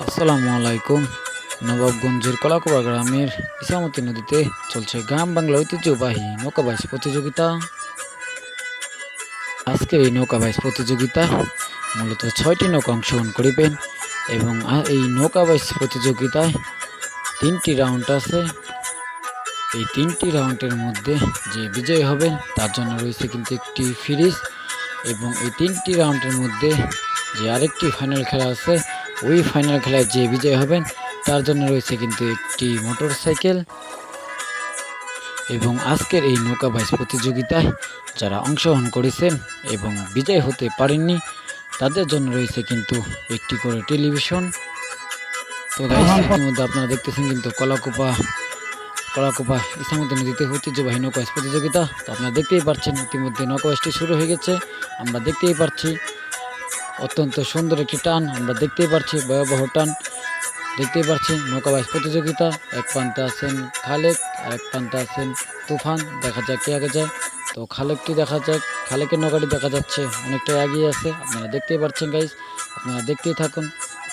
আসসালামু আলাইকুম। নবাবগঞ্জের কলাকুড়া গ্রামের ইসামতি নদীতে চলছে গ্রাম বাংলা ঐতিহ্যবাহী নৌকাবাইজ প্রতিযোগিতা। আজকের এই নৌকাবাইজ প্রতিযোগিতায় মূলত ৬টি নৌকা অংশগ্রহণ করিবেন এবং এই নৌকাবাইজ প্রতিযোগিতায় ৩টি রাউন্ড আছে। এই ৩টি রাউন্ডের মধ্যে যে বিজয়ী হবেন তার জন্য রয়েছে কিন্তু একটি ফ্রিজ, এবং এই ৩টি রাউন্ডের মধ্যে যে আরেকটি ফাইনাল খেলা আছে, ওই ফাইনাল খেলায় যে বিজয়ী হবেন তার জন্য রয়েছে কিন্তু একটি মোটর সাইকেল। এবং আজকের এই নৌকাবাইজ প্রতিযোগিতায় যারা অংশগ্রহণ করেছেন এবং বিজয় হতে পারেননি তাদের জন্য রয়েছে কিন্তু একটি করে টেলিভিশন। তো গাইস, ইতিমধ্যে আপনারা দেখতেছেন কিন্তু কলাকুপা ইসামতি নদীতে ঐতিহ্যবাহী নৌকাবাইজ প্রতিযোগিতা। তো আপনারা দেখতেই পাচ্ছেন ইতিমধ্যে নৌকাবাইজটি শুরু হয়ে গেছে। আমরা দেখতেই পাচ্ছি অত্যন্ত সুন্দর একটি টান, আমরা দেখতেই পাচ্ছি ভয়াবহ টান দেখতেই পাচ্ছি। নৌকাবাইজ প্রতিযোগিতা, এক প্রান্তে আছেন খালেক আর এক প্রান্তে আছেন তুফান। দেখা যাক কে আগে যায়। তো খালেকটি দেখা যাক, খালেকের নৌকাটি দেখা যাচ্ছে অনেকটা এগিয়ে আছে। আপনারা দেখতেই পাচ্ছেন গাইস, আপনারা দেখতেই থাকুন।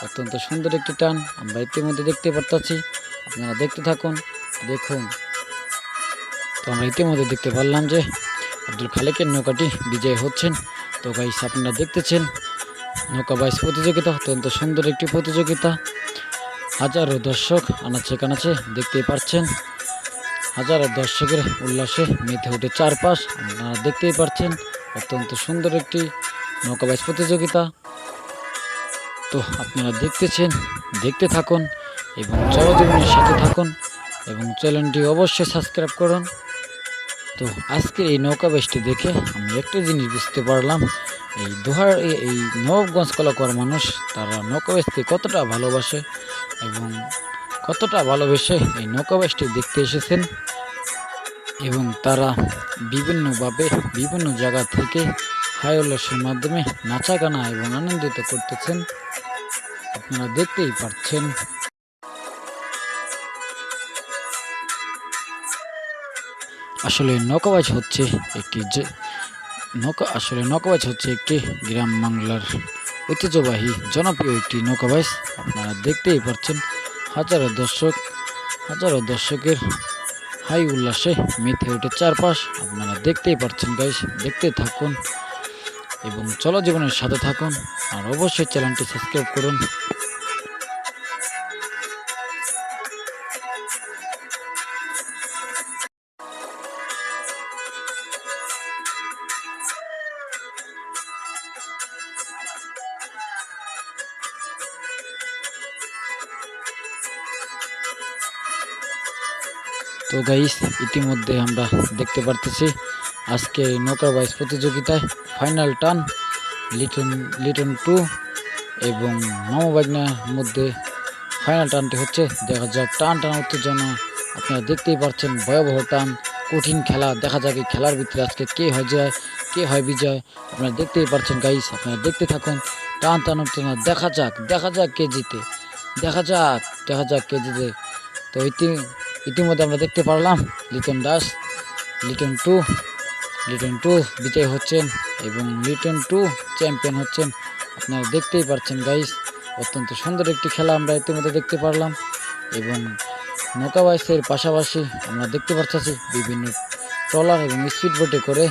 অত্যন্ত সুন্দর একটি টান আমরা ইতিমধ্যে দেখতে পারতাছি। আপনারা দেখতে থাকুন, দেখুন। তো আমরা ইতিমধ্যে দেখতে পারলাম যে আব্দুল খালেকের নৌকাটি বিজয় হচ্ছেন। তো গাইস, আপনারা দেখতেছেন নৌকাবাইজ প্রতিযোগিতা অত্যন্ত সুন্দর একটি প্রতিযোগিতা। হাজারো দর্শক আনাচে কানাচে দেখতেই পাচ্ছেন, হাজারো দর্শকের উল্লাসে মেতে ওঠে চারপাশ। আপনারা দেখতেই পাচ্ছেন অত্যন্ত সুন্দর একটি নৌকাবাইজ প্রতিযোগিতা। তো আপনারা দেখতেছেন, দেখতে থাকুন এবং জনজীবনের সাথে থাকুন এবং চ্যানেলটি অবশ্যই সাবস্ক্রাইব করুন। তো আজকের এই নৌকাবাইজটি দেখে আমি একটা জিনিস বুঝতে পারলাম, এই নবাবগঞ্জ কলাকুড়ার মানুষ তারা নৌকাবাইজকে কতটা ভালোবাসে এবং কতটা ভালোবেসে এই নৌকাবাইজটি দেখতে এসেছেন। এবং তারা বিভিন্নভাবে বিভিন্ন জায়গা থেকে হাই উল্লাসের মাধ্যমে নাচা গানা এবং আনন্দিত করতেছেন। আপনারা দেখতেই পাচ্ছেন। আসলে নৌকাবাইজ হচ্ছে একটি গ্রাম বাংলার ঐতিহ্যবাহী জনপ্রিয় একটি নৌকাবাইজ। আপনারা দেখতেই পাচ্ছেন হাজারো দর্শকের হাই উল্লাসে মেতে ওঠে চারপাশ। আপনারা দেখতেই পাচ্ছেন গাইস, দেখতে থাকুন এবং চলো জীবনের সাথে থাকুন আর অবশ্যই চ্যানেলটি সাবস্ক্রাইব করুন। তো গাইস, ইতিমধ্যে আমরা দেখতে পারতেছি আজকে নৌকাবাইজ প্রতিযোগিতায় ফাইনাল টান লিটন 2 এবং মামুবাগনার মধ্যে ফাইনাল টানটি হচ্ছে। দেখা যাক টান উত্তেজনা, আপনারা দেখতেই পাচ্ছেন ভয়াবহ টান, কঠিন খেলা। দেখা যাক এই খেলার ভিতরে আজকে কে হয় বিজয়। আপনারা দেখতেই পাচ্ছেন গাইস, আপনারা দেখতে থাকুন। টান উত্তেজনা, দেখা যাক কে জিতে, দেখা যাক কে জিতে। তো ইতিমধ্যে আমরা দেখতে পারলাম লিটন টু বিজয় হচ্ছেন এবং লিটন 2 চ্যাম্পিয়ন হচ্ছেন। আপনারা দেখতেই পাচ্ছেন গাইস, অত্যন্ত সুন্দর একটি খেলা আমরা ইতিমধ্যে দেখতে পারলাম। এবং নৌকাবাইজের পাশাপাশি আমরা দেখতে পাচ্ছি বিভিন্ন ট্রলার এবং স্পিড বোটে করে